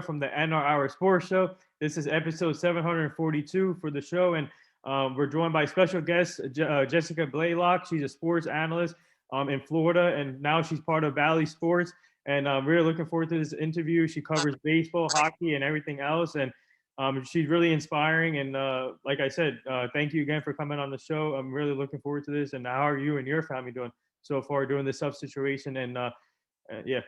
from the NR Sports Show. This is episode 742 for the show, and we're joined by special guest Jessica Blaylock. She's a sports analyst in Florida, and now she's part of Valley Sports. And we're looking forward to this interview. She covers baseball, hockey, and everything else, and she's really inspiring. And like I said, thank you again for coming on the show. I'm really looking forward to this. And how are you and your family doing so far during this tough situation? And yeah.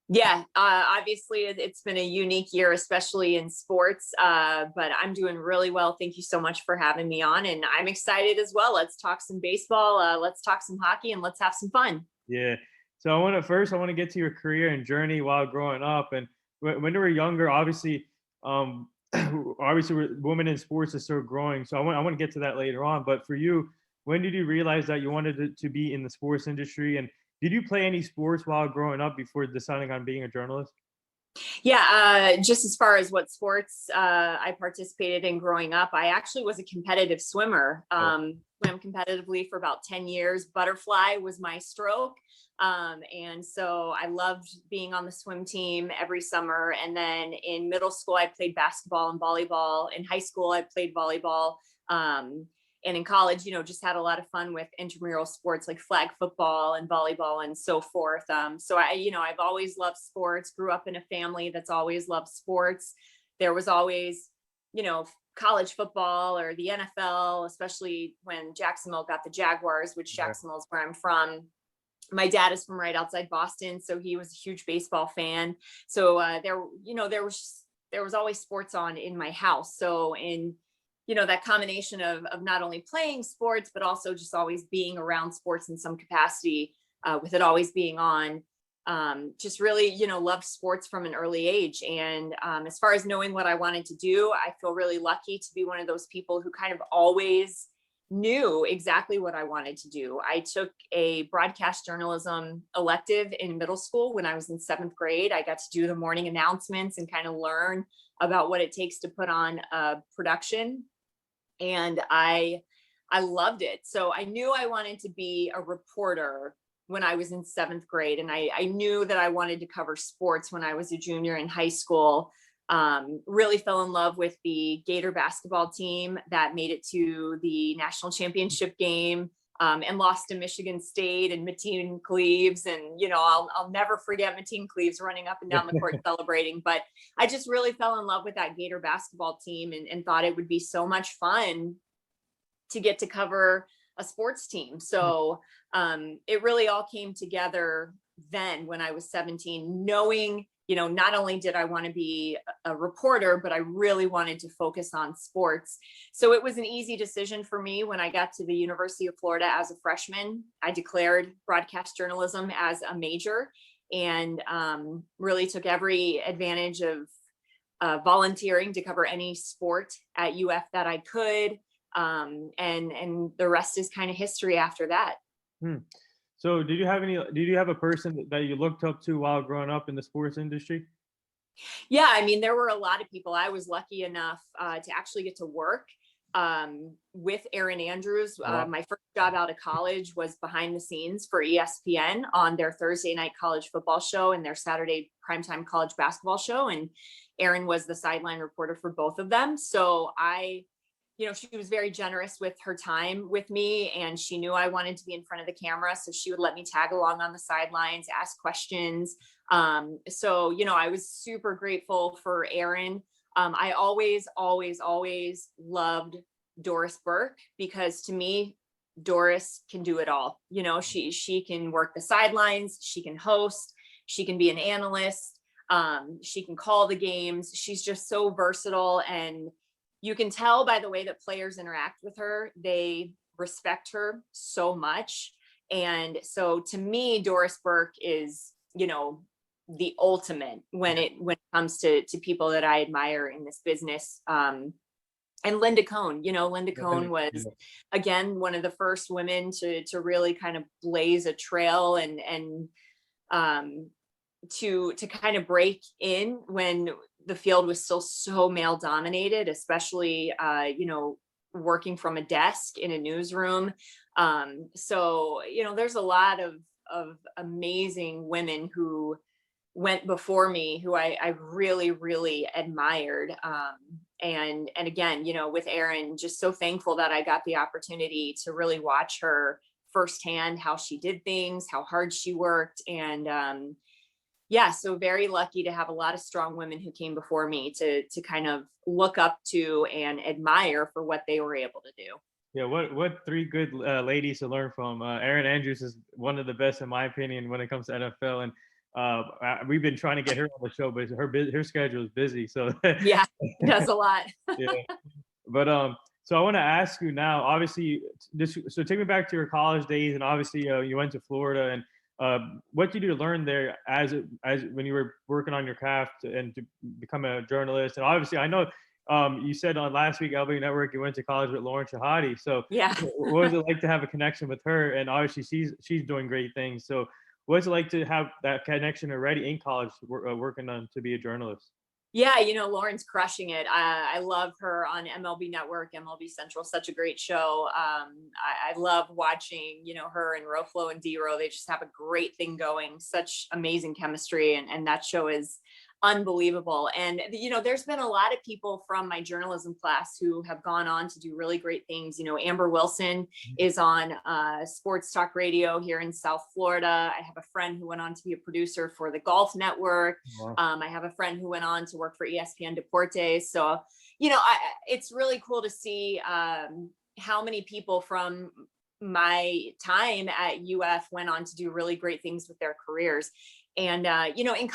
Yeah, obviously it's been a unique year, especially in sports, but I'm doing really well. Thank you so much for having me on, and I'm excited as well. Let's talk some baseball, let's talk some hockey, and let's have some fun. Yeah. So I want to get to your career and journey while growing up, and when you were younger, obviously, women in sports is still growing. So I want to get to that later on. But for you, when did you realize that you wanted to be in the sports industry, and did you play any sports while growing up before deciding on being a journalist? Yeah, just as far as what sports I participated in growing up, I actually was a competitive swimmer. Swam competitively for about 10 years. Butterfly was my stroke. And so I loved being on the swim team every summer. And then in middle school, I played basketball and volleyball. In high school, I played volleyball. And in college, just had a lot of fun with intramural sports like flag football and volleyball and so forth. So I've always loved sports, grew up in a family that's always loved sports. There was always, college football or the NFL, especially when Jacksonville got the Jaguars, which Jacksonville is where I'm from. My dad is from right outside Boston, so he was a huge baseball fan. So there was always sports on in my house. So that combination of not only playing sports, but also just always being around sports in some capacity, with it always being on, just really, loved sports from an early age. And as far as knowing what I wanted to do, I feel really lucky to be one of those people who kind of always knew exactly what I wanted to do. I took a broadcast journalism elective in middle school when I was in 7th grade. I got to do the morning announcements and kind of learn about what it takes to put on a production. And I loved it. So I knew I wanted to be a reporter when I was in 7th grade. And I knew that I wanted to cover sports when I was a junior in high school. Really fell in love with the Gator basketball team that made it to the national championship game, and lost to Michigan State and Mateen Cleaves. And, I'll never forget Mateen Cleaves running up and down the court celebrating. But I just really fell in love with that Gator basketball team and thought it would be so much fun to get to cover a sports team. So it really all came together then when I was 17, knowing, not only did I want to be a reporter, but I really wanted to focus on sports. So it was an easy decision for me when I got to the University of Florida as a freshman. I declared broadcast journalism as a major and really took every advantage of volunteering to cover any sport at UF that I could. And the rest is kind of history after that. So did you have a person that you looked up to while growing up in the sports industry? Yeah, I mean, there were a lot of people. I was lucky enough to actually get to work with Erin Andrews. Wow. My first job out of college was behind the scenes for ESPN on their Thursday night college football show and their Saturday primetime college basketball show. And Erin was the sideline reporter for both of them. So she was very generous with her time with me, and she knew I wanted to be in front of the camera. So she would let me tag along on the sidelines, ask questions. So I was super grateful for Erin. I always loved Doris Burke, because to me, Doris can do it all. She can work the sidelines, she can host, she can be an analyst, she can call the games. She's just so versatile, and you can tell by the way that players interact with her, they respect her so much. And so to me, Doris Burke is, the ultimate when it comes to people that I admire in this business. And Linda Cohn, Linda Cohn was, again, one of the first women to really kind of blaze a trail and to kind of break in when the field was still so male dominated, especially, working from a desk in a newsroom. So, there's a lot of amazing women who went before me who I really, really admired. And again, with Erin, just so thankful that I got the opportunity to really watch her firsthand, how she did things, how hard she worked. And yeah, so very lucky to have a lot of strong women who came before me to kind of look up to and admire for what they were able to do. Yeah, what three good ladies to learn from. Erin Andrews is one of the best in my opinion when it comes to NFL, and we've been trying to get her on the show, but her schedule is busy. So Yeah, it does a lot. yeah, but so I want to ask you now. Obviously, so take me back to your college days, and obviously you went to Florida, and what did you learn there as when you were working on your craft and to become a journalist? And obviously, I know you said on last week, LB Network, you went to college with Lauren Shahadi. So Yeah. what was it like to have a connection with her? And obviously, she's doing great things. So what's it like to have that connection already in college, working on to be a journalist? Yeah, Lauren's crushing it. I love her on MLB Network, MLB Central, such a great show. I love watching, her and Roflo and D-Ro. They just have a great thing going, such amazing chemistry. And that show is unbelievable. And, there's been a lot of people from my journalism class who have gone on to do really great things. Amber Wilson is on sports talk radio here in South Florida. I have a friend who went on to be a producer for the Golf Network. Wow. I have a friend who went on to work for ESPN Deportes. So, it's really cool to see how many people from my time at UF went on to do really great things with their careers. And, in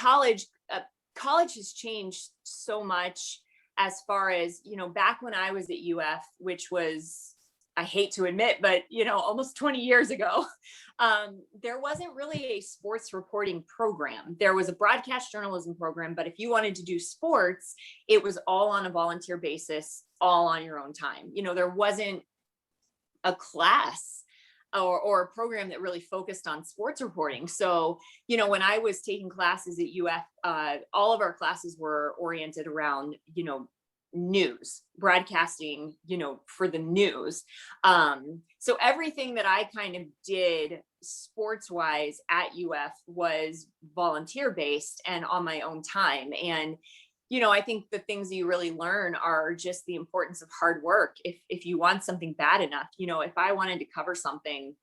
college has changed so much as far as, back when I was at UF, which was, I hate to admit, but, almost 20 years ago, there wasn't really a sports reporting program. There was a broadcast journalism program, but if you wanted to do sports, it was all on a volunteer basis, all on your own time. There wasn't a class or a program that really focused on sports reporting. So, when I was taking classes at UF, all of our classes were oriented around, news, broadcasting, for the news. So everything that I kind of did sports wise at UF was volunteer based and on my own time. And I think the things that you really learn are just the importance of hard work. If you want something bad enough, if I wanted to cover something,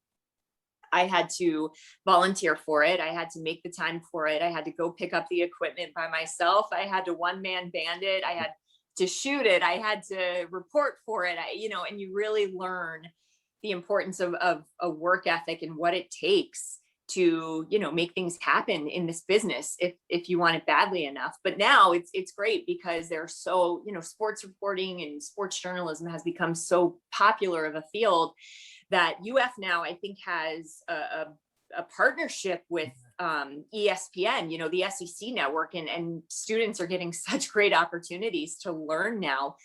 I had to volunteer for it. I had to make the time for it. I had to go pick up the equipment by myself. I had to one-man band it. I had to shoot it. I had to report for it. And you really learn the importance of a work ethic and what it takes to make things happen in this business if you want it badly enough. But now it's great because there's so sports reporting and sports journalism has become so popular of a field that UF now I think has a partnership with ESPN, the SEC network, and students are getting such great opportunities to learn now.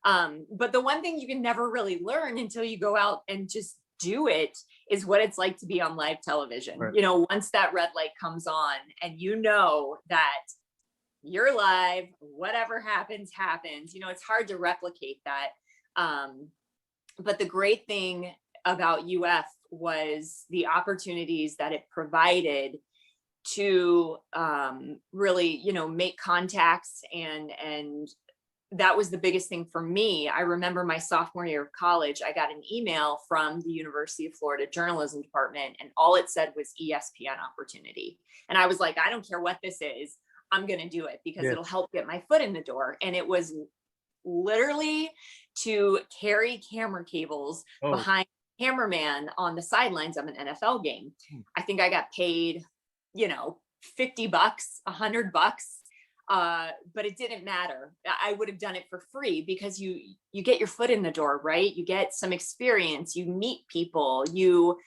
But the one thing you can never really learn until you go out and just do it is what it's like to be on live television. Right. Once that red light comes on and that you're live, whatever happens. It's hard to replicate that. But the great thing about UF was the opportunities that it provided to really, make contacts, and that was the biggest thing for me. I remember my sophomore year of college, I got an email from the University of Florida journalism department, and all it said was ESPN opportunity. And I was like, I don't care what this is, I'm going to do it because it'll help get my foot in the door. And it was literally to carry camera cables behind cameraman on the sidelines of an NFL game. I think I got paid, $50, $100. But it didn't matter. I would have done it for free because you get your foot in the door, right? You get some experience, you meet people, you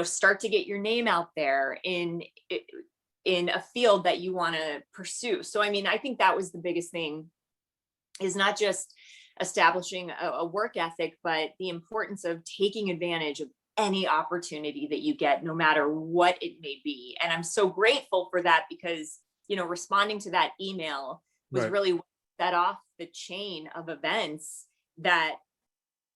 start to get your name out there in a field that you want to pursue. So, I think that was the biggest thing, is not just establishing a work ethic, but the importance of taking advantage of any opportunity that you get, no matter what it may be. And I'm so grateful for that because responding to that email was really what set off the chain of events that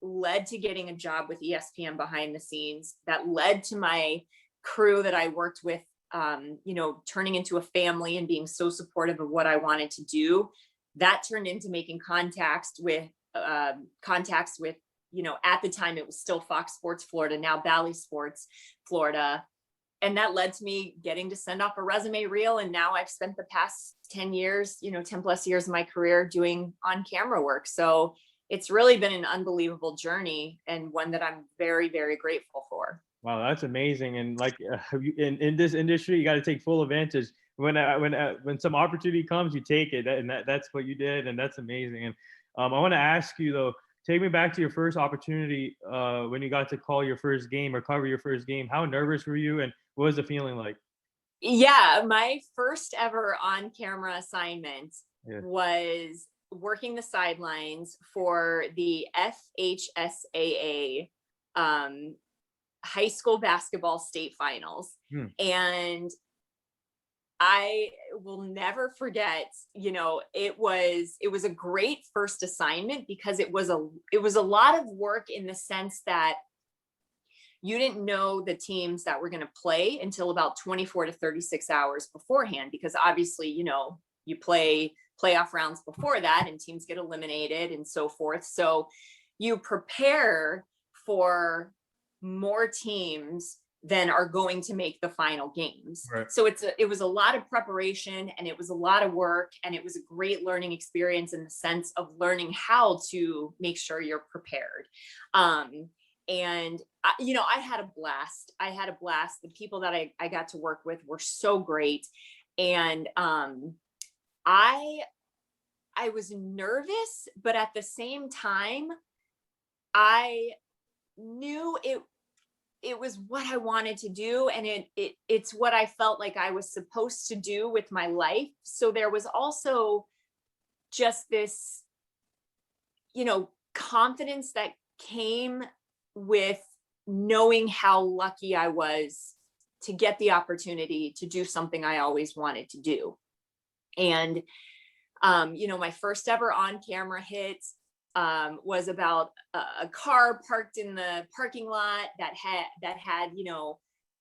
led to getting a job with ESPN behind the scenes, that led to my crew that I worked with turning into a family and being so supportive of what I wanted to do, that turned into making contacts with, at the time it was still Fox Sports Florida, now Bally Sports Florida. And that led to me getting to send off a resume reel. And now I've spent the past 10 years, 10 plus years of my career doing on camera work. So it's really been an unbelievable journey, and one that I'm very, very grateful for. Wow, that's amazing. And like in this industry, you got to take full advantage. When some opportunity comes, you take it, and that's what you did, and that's amazing. And I want to ask you though, take me back to your first opportunity when you got to call your first game or cover your first game. How nervous were you, and what was the feeling like? Yeah, my first ever on camera assignment was working the sidelines for the FHSAA high school basketball state finals. And I will never forget, it was a great first assignment because it was a lot of work in the sense that you didn't know the teams that were going to play until about 24 to 36 hours beforehand, because obviously, you play playoff rounds before that and teams get eliminated and so forth. So you prepare for more teams than are going to make the final games. Right. So it was a lot of preparation, and it was a lot of work, and it was a great learning experience in the sense of learning how to make sure you're prepared. And I had a blast. The people that I got to work with were so great. And I was nervous, but at the same time, I knew it was what I wanted to do. And it's what I felt like I was supposed to do with my life. So there was also just this, confidence that came with knowing how lucky I was to get the opportunity to do something I always wanted to do. And, my first ever on camera hit was about a car parked in the parking lot that had,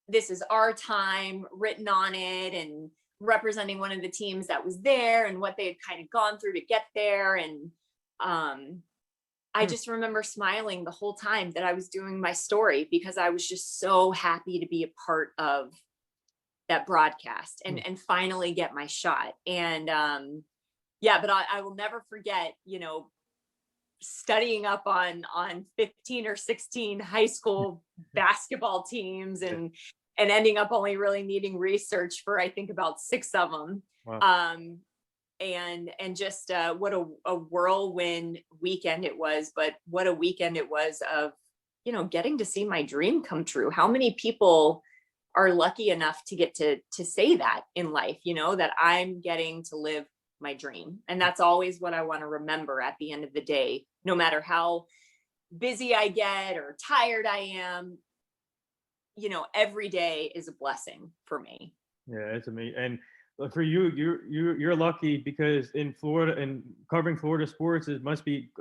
this is our time written on it, and representing one of the teams that was there and what they had kind of gone through to get there. And I just remember smiling the whole time that I was doing my story, because I was just so happy to be a part of that broadcast and finally get my shot. And but I will never forget, studying up on 15 or 16 high school basketball teams and ending up only really needing research for, I think, about 6 of them. Wow. And just what a whirlwind weekend it was, but what a weekend it was of, getting to see my dream come true. How many people are lucky enough to get to say that in life, that I'm getting to live my dream. And that's always what I want to remember at the end of the day, no matter how busy I get or tired I am, every day is a blessing for me. Yeah, it's amazing. And for you, you're lucky, because in Florida and covering Florida sports, it must be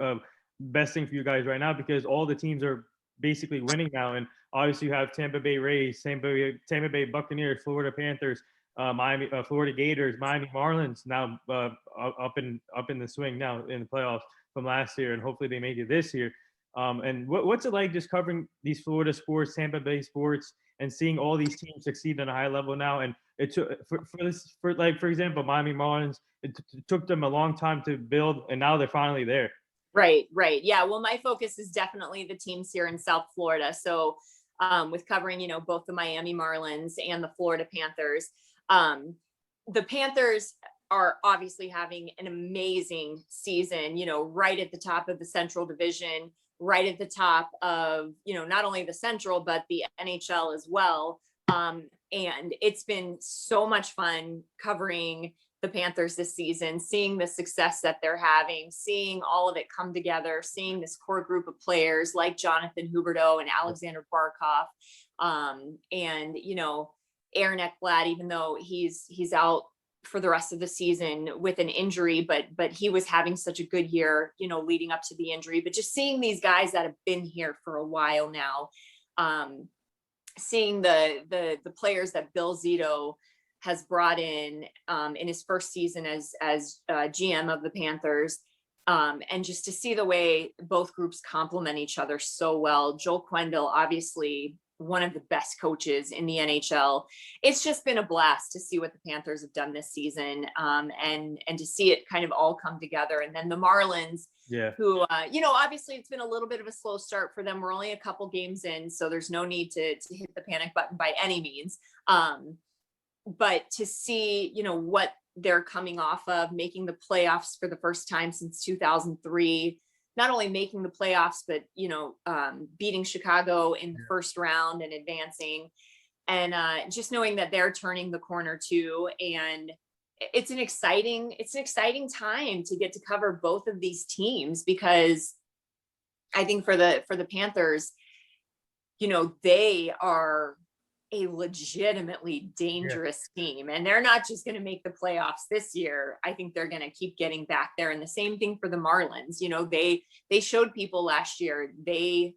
best thing for you guys right now, because all the teams are basically winning now. And obviously you have Tampa Bay Rays, Tampa Bay Buccaneers, Florida Panthers, Miami, Florida Gators, Miami Marlins now up in the swing now in the playoffs from last year, and hopefully they make it this year. And what's it like just covering these Florida sports, Tampa Bay sports, and seeing all these teams succeed on a high level now? And it took for example, Miami Marlins, it took them a long time to build, and now they're finally there. Right. Yeah. Well, my focus is definitely the teams here in South Florida. So with covering, both the Miami Marlins and the Florida Panthers, the Panthers are obviously having an amazing season, right at the top of the Central Division, right at the top of, not only the Central, but the NHL as well. And it's been so much fun covering the Panthers this season, seeing the success that they're having, seeing all of it come together, seeing this core group of players like Jonathan Huberdeau and Alexander Barkov, and, Aaron Ekblad, even though he's out for the rest of the season with an injury, but he was having such a good year, leading up to the injury. But just seeing these guys that have been here for a while now, seeing the players that Bill Zito has brought in his first season as GM of the Panthers, and just to see the way both groups complement each other so well. Joel Quenneville, obviously one of the best coaches in the NHL. It's just been a blast to see what the Panthers have done this season, and to see it kind of all come together. And then the Marlins, who, obviously it's been a little bit of a slow start for them. We're only a couple games in, so there's no need to hit the panic button by any means. But to see, what they're coming off of, making the playoffs for the first time since 2003, not only making the playoffs, but, beating Chicago in the first round and advancing, and just knowing that they're turning the corner too. And it's an exciting time to get to cover both of these teams, because I think for the Panthers, they are a legitimately dangerous team, and they're not just going to make the playoffs this year. I think they're going to keep getting back there. And the same thing for the Marlins. They showed people last year, they've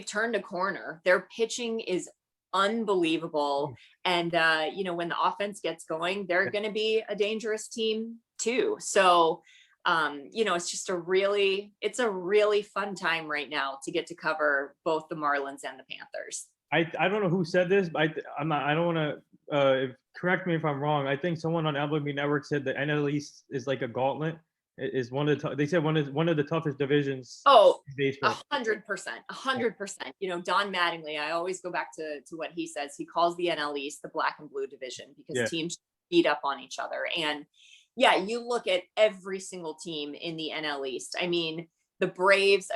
turned a corner. Their pitching is unbelievable. And, when the offense gets going, they're going to be a dangerous team too. So, it's just a really fun time right now to get to cover both the Marlins and the Panthers. I don't know who said this, but I don't want to correct me if I'm wrong. I think someone on MLB Network said the NL East is like a gauntlet. Is one of the they said one of the toughest divisions. Oh, in baseball. 100%. Don Mattingly, I always go back to what he says. He calls the NL East the black and blue division, because teams beat up on each other. And you look at every single team in the NL East. I mean, the Braves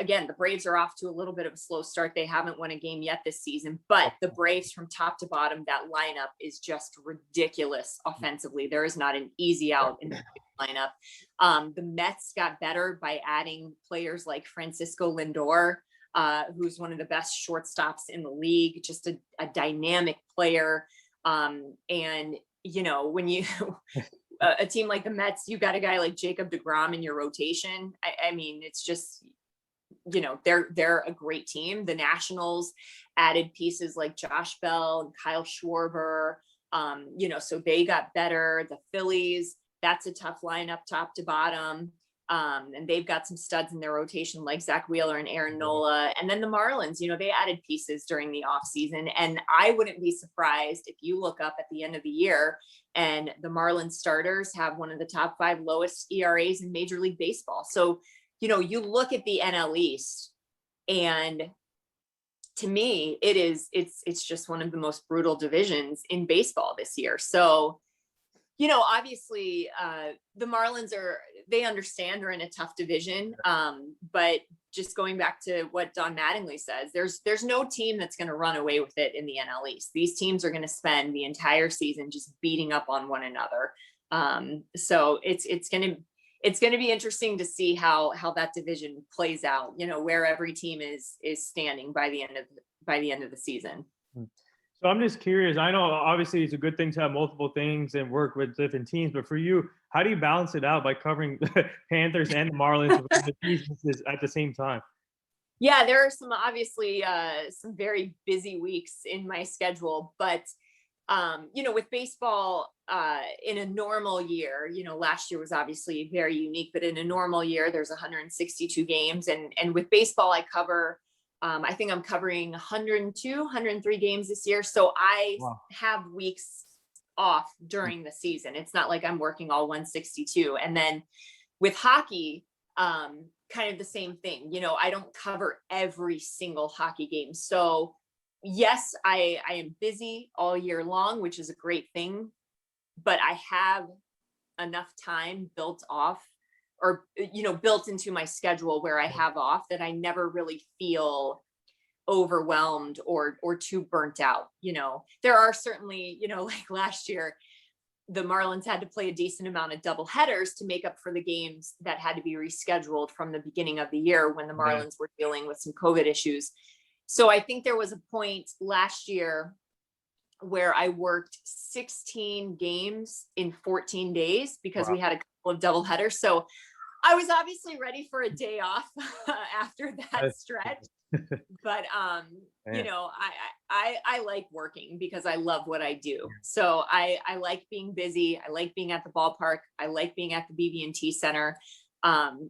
are off to a little bit of a slow start. They haven't won a game yet this season, but the Braves from top to bottom, that lineup is just ridiculous offensively. There is not an easy out in the lineup. The Mets got better by adding players like Francisco Lindor, who's one of the best shortstops in the league, just a dynamic player. And, when you... a team like the Mets, you got a guy like Jacob deGrom in your rotation. I mean, it's just, they're a great team. The Nationals added pieces like Josh Bell and Kyle Schwarber, so they got better. The Phillies, that's a tough lineup top to bottom. And they've got some studs in their rotation like Zach Wheeler and Aaron Nola. And then the Marlins, they added pieces during the offseason. And I wouldn't be surprised if you look up at the end of the year and the Marlins starters have one of the top 5 lowest ERAs in Major League Baseball. So, you look at the NL East, and to me, it's just one of the most brutal divisions in baseball this year. So, obviously the Marlins they understand they're in a tough division. But just going back to what Don Mattingly says, there's no team that's going to run away with it in the NL East. These teams are going to spend the entire season just beating up on one another. So it's going to be interesting to see how that division plays out, where every team is standing by the end of the season. So I'm just curious. I know obviously it's a good thing to have multiple things and work with different teams, but for you, how do you balance it out by covering the Panthers and the Marlins at the same time? Yeah, there are obviously some very busy weeks in my schedule, but with baseball, in a normal year, last year was obviously very unique, but in a normal year, there's 162 games, and with baseball, I cover. I think I'm covering 102, 103 games this year. So I have weeks off during the season. It's not like I'm working all 162. And then with hockey, kind of the same thing. I don't cover every single hockey game. So yes, I am busy all year long, which is a great thing, but I have enough time built into my schedule where I have off that I never really feel overwhelmed or too burnt out. There are certainly, like last year, the Marlins had to play a decent amount of double headers to make up for the games that had to be rescheduled from the beginning of the year when the Marlins were dealing with some COVID issues. So I think there was a point last year where I worked 16 games in 14 days because we had a couple of double headers. So I was obviously ready for a day off after that stretch, but you Man. know, I like working because I love what I do. So I like being busy. I like being at the ballpark. I like being at the BB&T Center.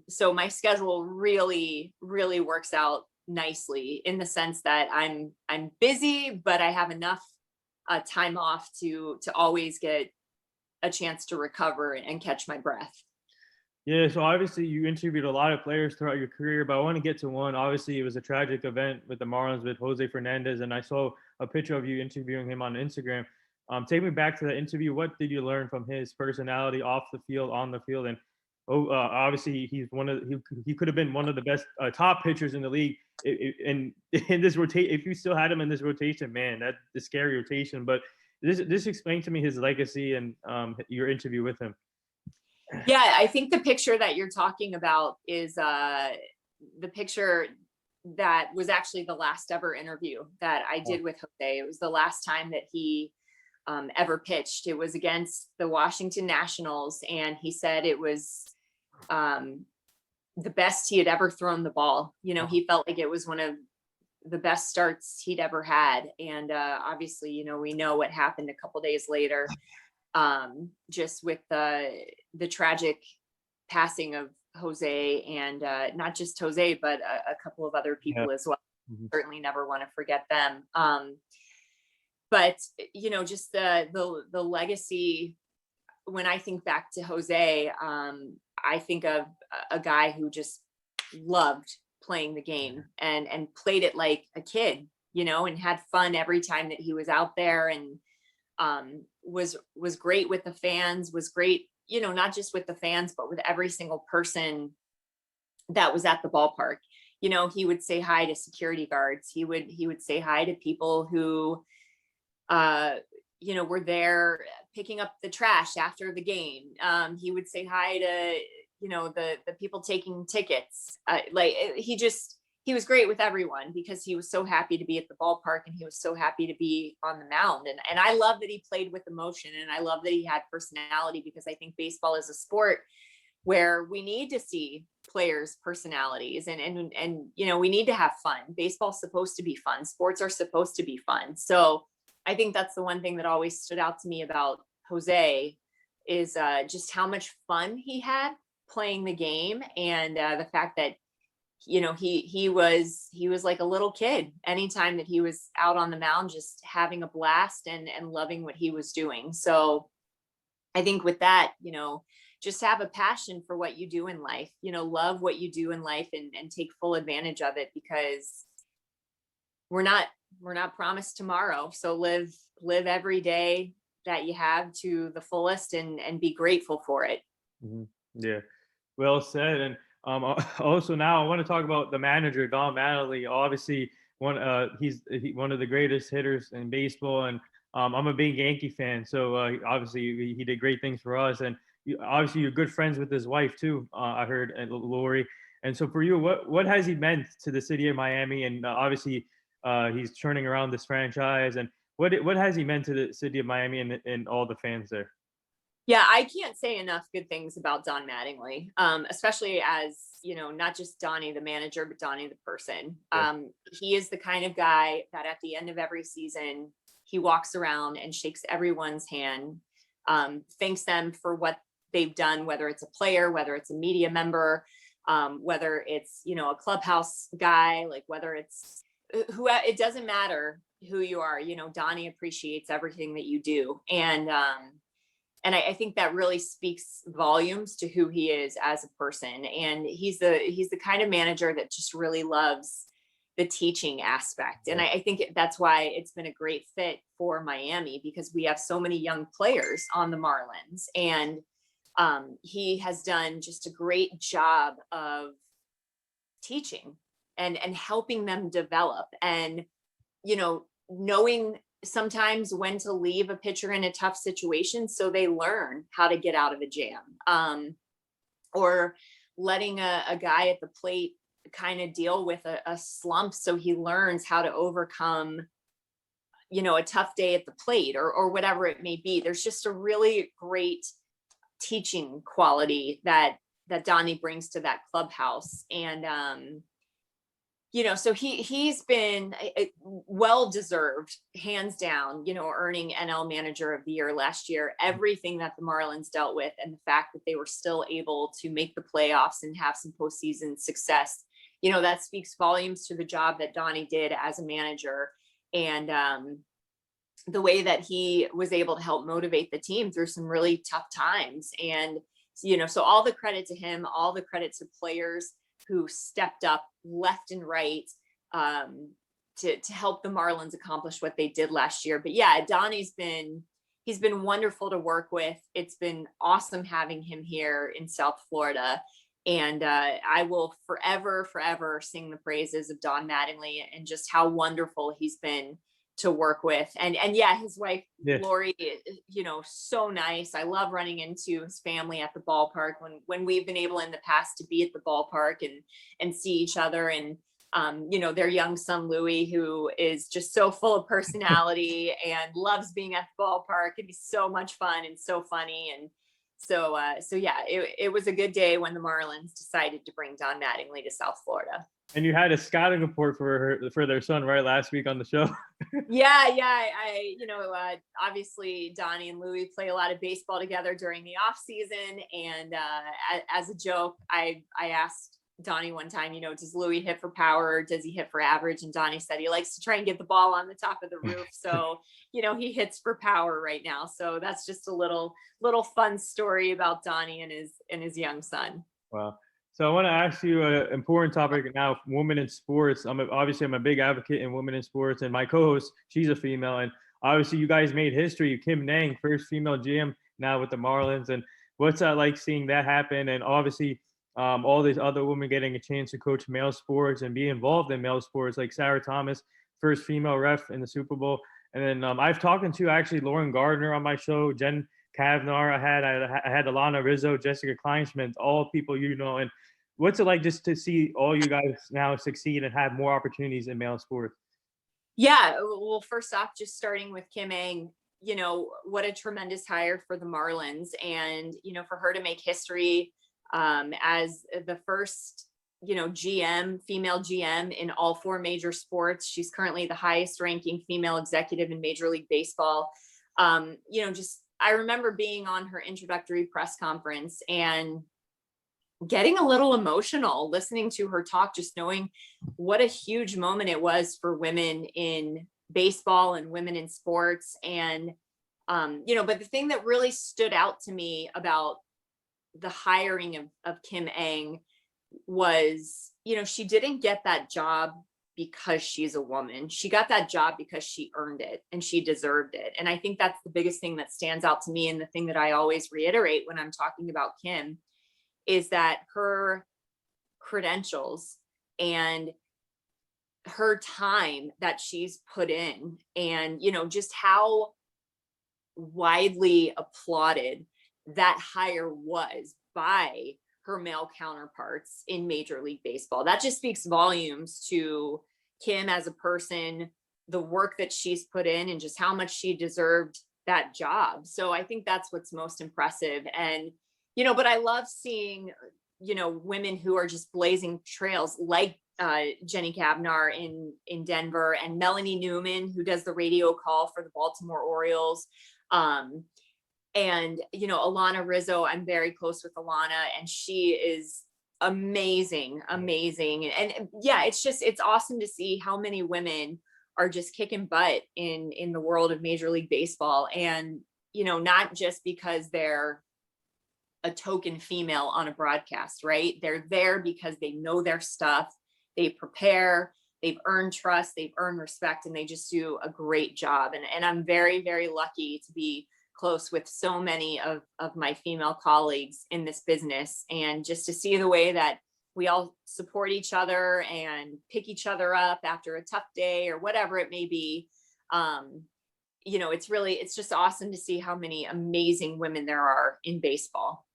So my schedule really, really works out nicely in the sense that I'm busy, but I have enough time off to always get a chance to recover and catch my breath. Yeah, so obviously you interviewed a lot of players throughout your career, but I want to get to one. Obviously, it was a tragic event with the Marlins with Jose Fernandez, and I saw a picture of you interviewing him on Instagram. Take me back to that interview. What did you learn from his personality off the field, on the field, and obviously he's he could have been one of the best top pitchers in the league. In this rotation, if you still had him in this rotation, man, that's the scary rotation. But this explain to me his legacy and your interview with him. Yeah, I think the picture that you're talking about is the picture that was actually the last ever interview that I did with Jose. It was the last time that he ever pitched. It was against the Washington Nationals, and he said it was the best he had ever thrown the ball. You know, he felt like it was one of the best starts he'd ever had. And obviously, you know, we know what happened a couple days later, just with the tragic passing of Jose, and not just Jose, but a couple of other people as well. Mhm. Certainly never want to forget them. But you know, just the legacy. When I think back to Jose, I think of a guy who just loved playing the game and played it like a kid, you know, and had fun every time that he was out there, and was great with the fans, was great, you know, not just with the fans, but with every single person that was at the ballpark. You know, he would say hi to security guards. He would say hi to people who, you know, were there picking up the trash after the game. He would say hi to, you know, the people taking tickets. He was great with everyone because he was so happy to be at the ballpark, and he was so happy to be on the mound. And I love that he played with emotion, and I love that he had personality, because I think baseball is a sport where we need to see players' personalities, and you know, we need to have fun. Baseball's supposed to be fun. Sports are supposed to be fun. So I think that's the one thing that always stood out to me about Jose is just how much fun he had playing the game, and the fact that, you know, he was like a little kid anytime that he was out on the mound, just having a blast and loving what he was doing. So I think with that, you know, just have a passion for what you do in life, you know, love what you do in life, and take full advantage of it, because we're not promised tomorrow. So live every day that you have to the fullest, and be grateful for it. Mhm. Yeah, well said. And also now I want to talk about the manager, Don Mattingly. Obviously, he's one of the greatest hitters in baseball, and I'm a big Yankee fan. So obviously he did great things for us, and obviously you're good friends with his wife too. I heard, and Lori. And so for you, what has he meant to the city of Miami? And obviously he's turning around this franchise. And what has he meant to the city of Miami and all the fans there? Yeah, I can't say enough good things about Don Mattingly, especially as, you know, not just Donnie the manager, but Donnie the person. Yeah. He is the kind of guy that at the end of every season, he walks around and shakes everyone's hand, thanks them for what they've done, whether it's a player, whether it's a media member, whether it's, you know, a clubhouse guy, like whether it's who, it doesn't matter who you are, you know, Donnie appreciates everything that you do. And I think that really speaks volumes to who he is as a person. And he's the kind of manager that just really loves the teaching aspect. And I think that's why it's been a great fit for Miami, because we have so many young players on the Marlins. And he has done just a great job of teaching and helping them develop, and, you know, knowing sometimes when to leave a pitcher in a tough situation so they learn how to get out of a jam, or letting a guy at the plate kind of deal with a slump so he learns how to overcome, you know, a tough day at the plate, or whatever it may be. There's just a really great teaching quality that that Donnie brings to that clubhouse. And, so he's been well deserved, hands down, earning NL Manager of the Year last year. Everything that the Marlins dealt with, and the fact that they were still able to make the playoffs and have some postseason success, that speaks volumes to the job that Donnie did as a manager, and the way that he was able to help motivate the team through some really tough times. And so all the credit to him, all the credit to players who stepped up left and right to help the Marlins accomplish what they did last year. But yeah, Donnie's been wonderful to work with. It's been awesome having him here in South Florida. And I will forever sing the praises of Don Mattingly and just how wonderful he's been to work with. And yeah, his wife, Yes. Lori, so nice. I love running into his family at the ballpark when we've been able in the past to be at the ballpark and see each other. And, their young son, Louis, who is just so full of personality and loves being at the ballpark. It'd be so much fun and so funny. And so yeah, it was a good day when the Marlins decided to bring Don Mattingly to South Florida. And you had a scouting report for their son, right, last week on the show. Yeah. Obviously Donnie and Louis play a lot of baseball together during the off season. And as a joke, I asked Donnie one time, does Louis hit for power or does he hit for average? And Donnie said he likes to try and get the ball on the top of the roof. So, he hits for power right now. So that's just a little fun story about Donnie and his young son. Wow. So I want to ask you an important topic now, women in sports. I'm a big advocate in women in sports, and my co-host, she's a female. And obviously you guys made history. Kim Nang, first female GM now with the Marlins. And what's that like seeing that happen? And obviously all these other women getting a chance to coach male sports and be involved in male sports, like Sarah Thomas, first female ref in the Super Bowl. And then I've talked to actually Lauren Gardner on my show, Jen Kavnar. I had Alana Rizzo, Jessica Kleinschmidt, all people and what's it like just to see all you guys now succeed and have more opportunities in male sports? Yeah, well, first off, just starting with Kim Ng, what a tremendous hire for the Marlins, and for her to make history as the first female GM in all 4 major sports. She's currently the highest ranking female executive in Major League Baseball. I remember being on her introductory press conference and getting a little emotional listening to her talk, just knowing what a huge moment it was for women in baseball and women in sports. And, but the thing that really stood out to me about the hiring of Kim Ng was, she didn't get that job because she's a woman. She got that job because she earned it and she deserved it. And I think that's the biggest thing that stands out to me. And the thing that I always reiterate when I'm talking about Kim is that her credentials and her time that she's put in, and just how widely applauded that hire was by her male counterparts in Major League Baseball. That just speaks volumes to Kim as a person, the work that she's put in, and just how much she deserved that job. So I think that's what's most impressive. And but I love seeing, women who are just blazing trails like Jenny Kavnar in Denver, and Melanie Newman, who does the radio call for the Baltimore Orioles. And, Alana Rizzo, I'm very close with Alana, and she is amazing. And yeah, it's awesome to see how many women are just kicking butt in the world of Major League Baseball. And, not just because they're a token female on a broadcast, right? They're there because they know their stuff, they prepare, they've earned trust, they've earned respect, and they just do a great job. And I'm very, very lucky to be close with so many of my female colleagues in this business, and just to see the way that we all support each other and pick each other up after a tough day or whatever it may be. It's just awesome to see how many amazing women there are in baseball.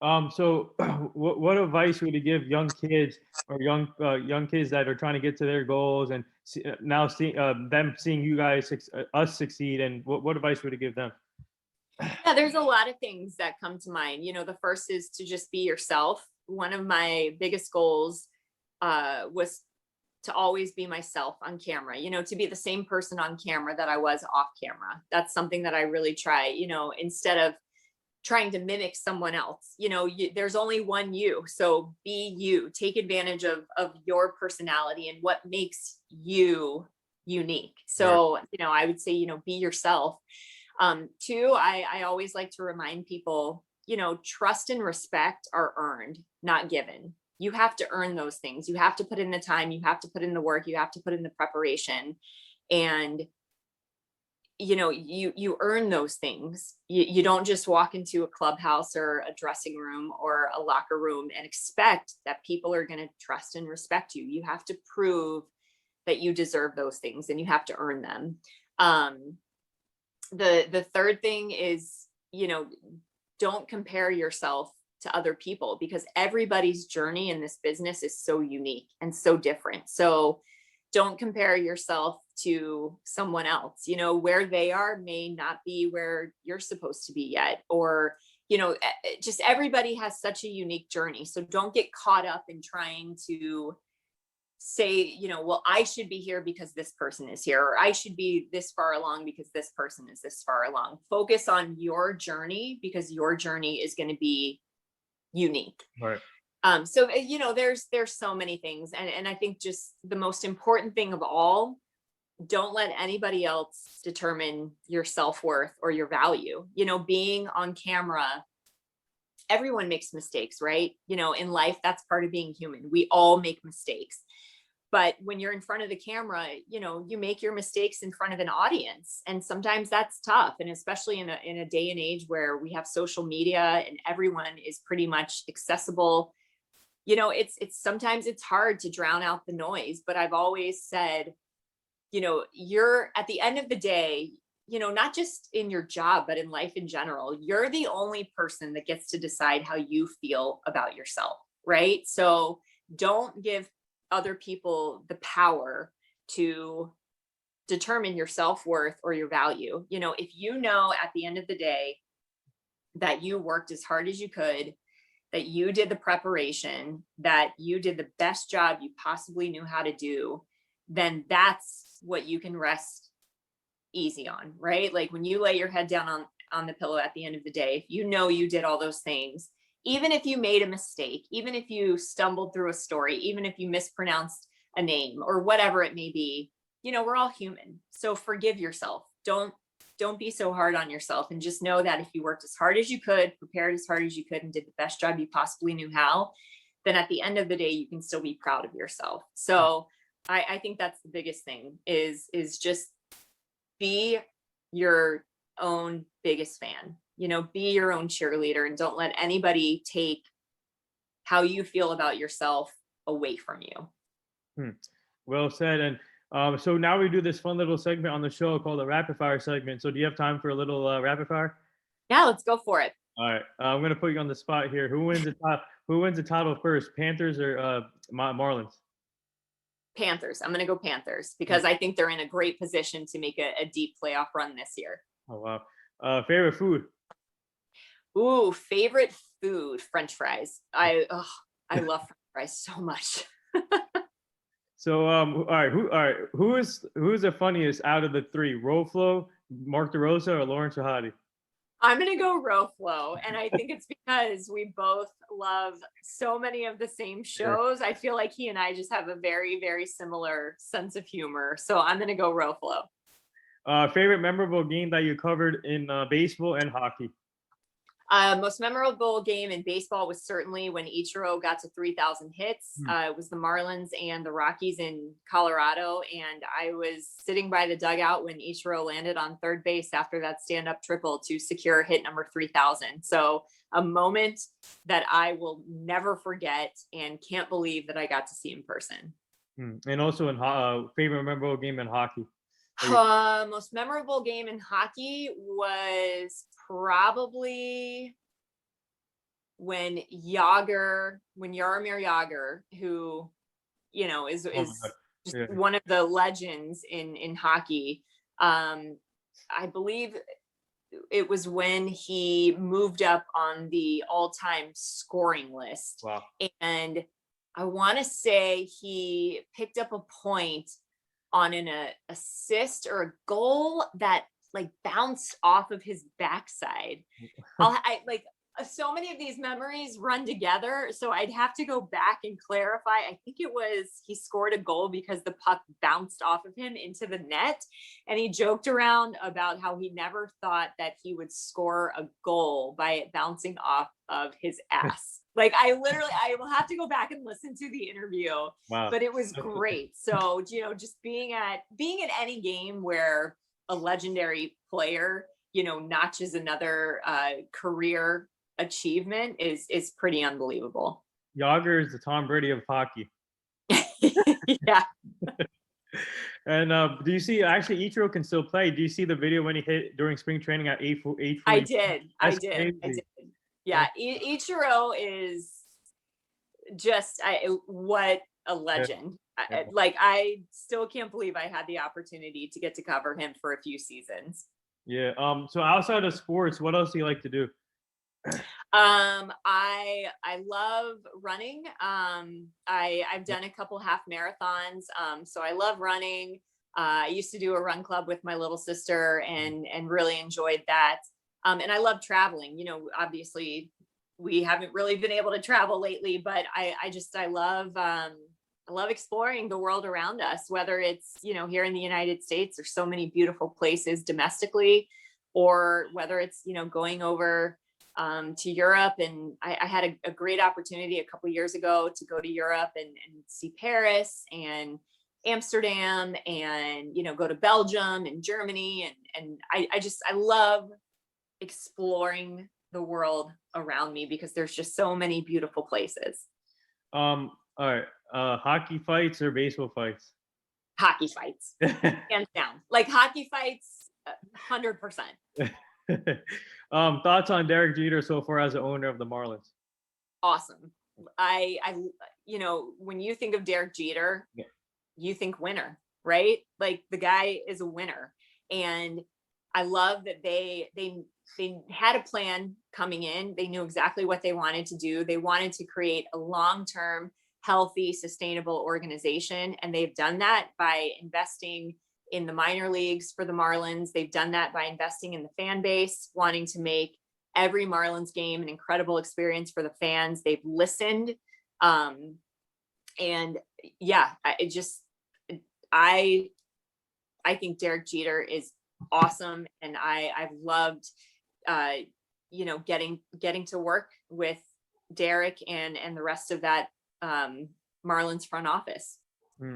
So what advice would you give young kids or young kids that are trying to get to their goals and now seeing them seeing you guys us succeed, and what advice would you give them? Yeah, there's a lot of things that come to mind. The first is to just be yourself. One of my biggest goals was to always be myself on camera, to be the same person on camera that I was off camera. That's something that I really try, instead of trying to mimic someone else. There's only one you. So be you, take advantage of your personality and what makes you unique. So, I would say, be yourself. Two, I always like to remind people, trust and respect are earned, not given. You have to earn those things. You have to put in the time, you have to put in the work, you have to put in the preparation. And you earn those things. You don't just walk into a clubhouse or a dressing room or a locker room and expect that people are going to trust and respect you. You have to prove that you deserve those things, and you have to earn them. The third thing is, don't compare yourself to other people, because everybody's journey in this business is so unique and so different. So don't compare yourself to someone else. Where they are may not be where you're supposed to be yet, or just everybody has such a unique journey. So don't get caught up in trying to say, well, I should be here because this person is here, or I should be this far along because this person is this far along. Focus on your journey, because your journey is going to be unique. Right. So, there's so many things. And I think just the most important thing of all, don't let anybody else determine your self-worth or your value. Being on camera, everyone makes mistakes, right? In life, that's part of being human. We all make mistakes. But when you're in front of the camera, you make your mistakes in front of an audience. And sometimes that's tough. And especially in a day and age where we have social media and everyone is pretty much accessible, sometimes it's hard to drown out the noise. But I've always said, you're at the end of the day, not just in your job, but in life in general, you're the only person that gets to decide how you feel about yourself, right? So don't give other people the power to determine your self-worth or your value. If at the end of the day that you worked as hard as you could, that you did the preparation, that you did the best job you possibly knew how to do, then that's what you can rest easy on, right? Like when you lay your head down on the pillow at the end of the day, if you did all those things, even if you made a mistake, even if you stumbled through a story, even if you mispronounced a name or whatever it may be, we're all human. So forgive yourself. Don't be so hard on yourself, and just know that if you worked as hard as you could, prepared as hard as you could, and did the best job you possibly knew how, then at the end of the day, you can still be proud of yourself. So I think that's the biggest thing is just be your own biggest fan, be your own cheerleader, and don't let anybody take how you feel about yourself away from you. Well said. And so now we do this fun little segment on the show called the rapid fire segment. So do you have time for a little rapid fire? Yeah, let's go for it. All right. I'm going to put you on the spot here. Who wins the title first, Panthers or Marlins? Panthers. I'm going to go Panthers because I think they're in a great position to make a deep playoff run this year. Oh, wow. Favorite food? Ooh, favorite food, French fries. I love French fries so much. So, all right, who is the funniest out of the three? Roflo, Mark DeRosa, or Lawrence Rahadi? I'm going to go Roflo. And I think it's because we both love so many of the same shows. I feel like he and I just have a very, very similar sense of humor. So I'm going to go Roflo. Favorite memorable game that you covered in baseball and hockey? Most memorable game in baseball was certainly when Ichiro got to 3,000 hits. It was the Marlins and the Rockies in Colorado. And I was sitting by the dugout when Ichiro landed on third base after that stand-up triple to secure hit number 3,000. So a moment that I will never forget and can't believe that I got to see in person. And also in favorite memorable game in hockey? Most memorable game in hockey was probably when Jaromir Jagr, who is just one of the legends in hockey. I believe it was when he moved up on the all-time scoring list. Wow. And I want to say he picked up a point on an assist or a goal that like bounced off of his backside. I like so many of these memories run together, so I'd have to go back and clarify. I think it was he scored a goal because the puck bounced off of him into the net, and he joked around about how he never thought that he would score a goal by it bouncing off of his ass. Like I will have to go back and listen to the interview. Wow. But it was great. So, just being at any game where a legendary player, notches another career achievement is pretty unbelievable. Yager is the Tom Brady of hockey. Yeah. And do you see, actually Ichiro can still play? Do you see the video when he hit during spring training at 8:40? I did. Yeah, Ichiro is just what a legend. Yeah. I still can't believe I had the opportunity to get to cover him for a few seasons. Yeah. So outside of sports, what else do you like to do? I love running. I've done a couple half marathons. So I love running. I used to do a run club with my little sister and really enjoyed that. And I love traveling. Obviously we haven't really been able to travel lately, but I love exploring the world around us, whether it's, here in the United States, there's so many beautiful places domestically, or whether it's, going over to Europe. And I had a great opportunity a couple years ago to go to Europe and see Paris and Amsterdam and, go to Belgium and Germany. And I love exploring the world around me because there's just so many beautiful places. All right. Hockey fights or baseball fights? Hockey fights, hands down. Like hockey fights, 100%. Thoughts on Derek Jeter so far as the owner of the Marlins? Awesome. I when you think of Derek Jeter, you think winner, right? Like the guy is a winner, and I love that they had a plan coming in. They knew exactly what they wanted to do. They wanted to create a long-term, healthy, sustainable organization, and they've done that by investing in the minor leagues for the Marlins. They've done that by investing in the fan base, wanting to make every Marlins game an incredible experience for the fans. They've listened. And yeah, I think Derek Jeter is awesome. And I've loved, getting to work with Derek and the rest of that Marlins front office.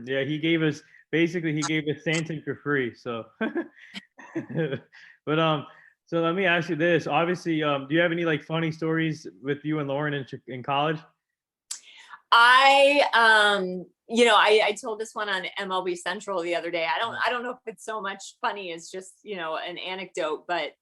Yeah, he gave us Stanton for free. So, but so let me ask you this. Obviously, do you have any like funny stories with you and Lauren in college? I told this one on MLB Central the other day. I don't know if it's so much funny as just, an anecdote, but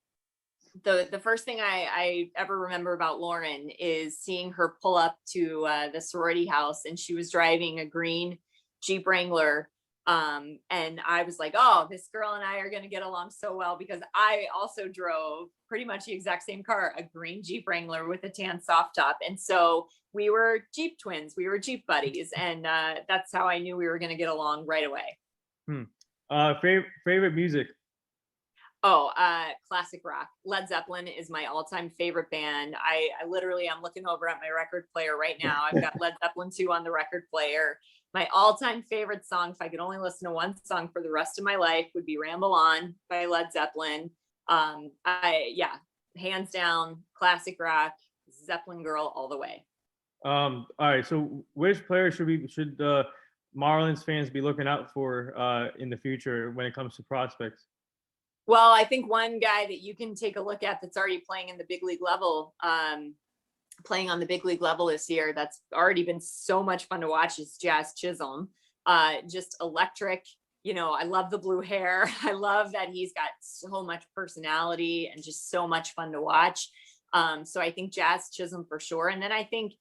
the first thing I ever remember about Lauren is seeing her pull up to the sorority house, and she was driving a green Jeep Wrangler. And I was like, oh, this girl and I are going to get along so well, because I also drove pretty much the exact same car, a green Jeep Wrangler with a tan soft top. And so we were Jeep twins, we were Jeep buddies. And that's how I knew we were going to get along right away. Favorite music? Oh, classic rock. Led Zeppelin is my all-time favorite band. I'm looking over at my record player right now. I've got Led Zeppelin 2 on the record player. My all-time favorite song, if I could only listen to one song for the rest of my life, would be Ramble On by Led Zeppelin. Hands down, classic rock, Zeppelin girl all the way. All right. So which player should Marlins fans be looking out for in the future when it comes to prospects? Well, I think one guy that you can take a look at that's already playing in the big league level, playing on the big league level this year, that's already been so much fun to watch, is Jazz Chisholm. Just electric. I love the blue hair. I love that he's got so much personality and just so much fun to watch. So I think Jazz Chisholm for sure. And then I think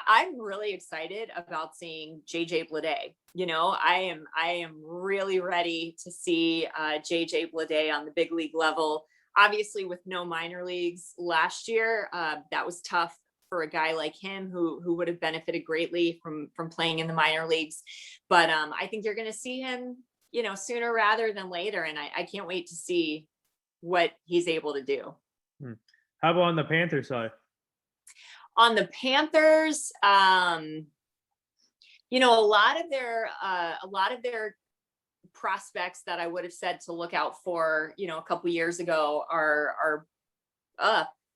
I'm really excited about seeing JJ Bleday. I am really ready to see JJ Bleday on the big league level. obviously with no minor leagues last year, that was tough for a guy like him who would have benefited greatly from playing in the minor leagues. But I think you're going to see him, sooner rather than later. And I can't wait to see what he's able to do. How about on the Panther side? On the Panthers, a lot of their prospects that I would have said to look out for, a couple years ago are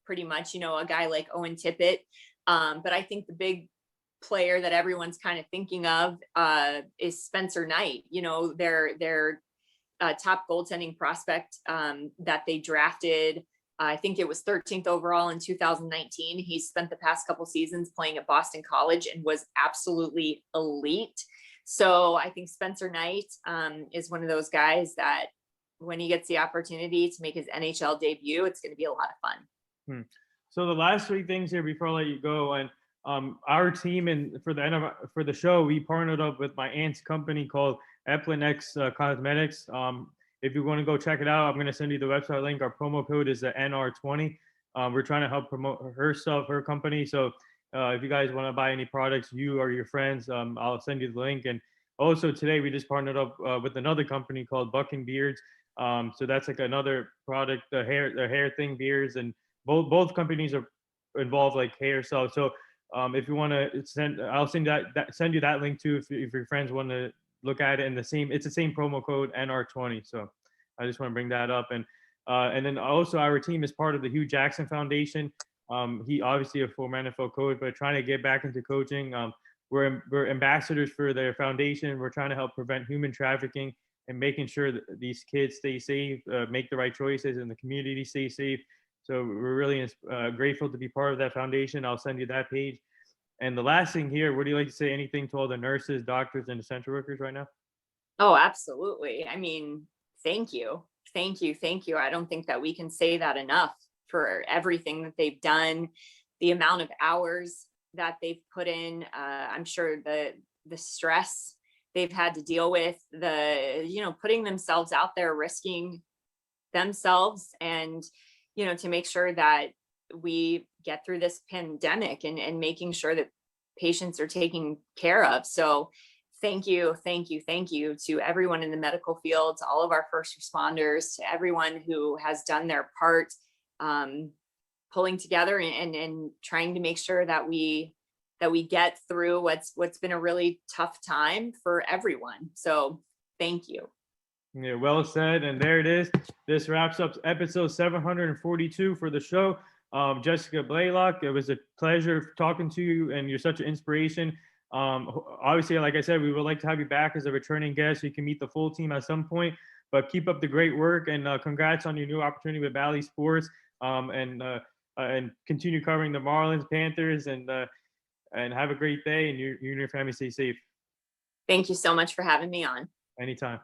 pretty much, a guy like Owen Tippett. But I think the big player that everyone's kind of thinking of is Spencer Knight. Their top goaltending prospect that they drafted. I think it was 13th overall in 2019. He spent the past couple seasons playing at Boston College and was absolutely elite. So I think Spencer Knight is one of those guys that when he gets the opportunity to make his NHL debut, it's going to be a lot of fun. So the last three things here before I let you go, and our team and for the show, we partnered up with my aunt's company called Eplin X Cosmetics. If you want to go check it out, I'm going to send you the website link. Our promo code is the NR20. We're trying to help promote her stuff, her company. So if you guys want to buy any products, you or your friends, I'll send you the link. And also today we just partnered up with another company called Buck and Beards. So that's like another product, the hair thing, beards, and both companies are involved like hair stuff. So if you want to I'll send you that link too if your friends want to look at it. And it's the same promo code NR20. So I just want to bring that up. And then also our team is part of the Hugh Jackson Foundation. He obviously a former NFL coach, but trying to get back into coaching. We're ambassadors for their foundation. We're trying to help prevent human trafficking and making sure that these kids stay safe, make the right choices, and the community stay safe. So we're really grateful to be part of that foundation. I'll send you that page. And the last thing here, would you like to say anything to all the nurses, doctors, and essential workers right now? Oh, absolutely. I mean, thank you. Thank you. Thank you. I don't think that we can say that enough for everything that they've done, the amount of hours that they've put in. I'm sure the stress they've had to deal with, putting themselves out there, risking themselves and, to make sure that we get through this pandemic and making sure that patients are taken care of. So thank you to everyone in the medical field, to all of our first responders, to everyone who has done their part, pulling together and trying to make sure that we get through what's been a really tough time for everyone. So thank you. Yeah, well said. And there it is. This wraps up episode 742 for the show. Jessica Blaylock, it was a pleasure talking to you, and you're such an inspiration. Obviously, like I said, we would like to have you back as a returning guest so you can meet the full team at some point. But keep up the great work, and congrats on your new opportunity with Bally Sports. And continue covering the Marlins, Panthers, and have a great day. And you and your family stay safe. Thank you so much for having me on. Anytime.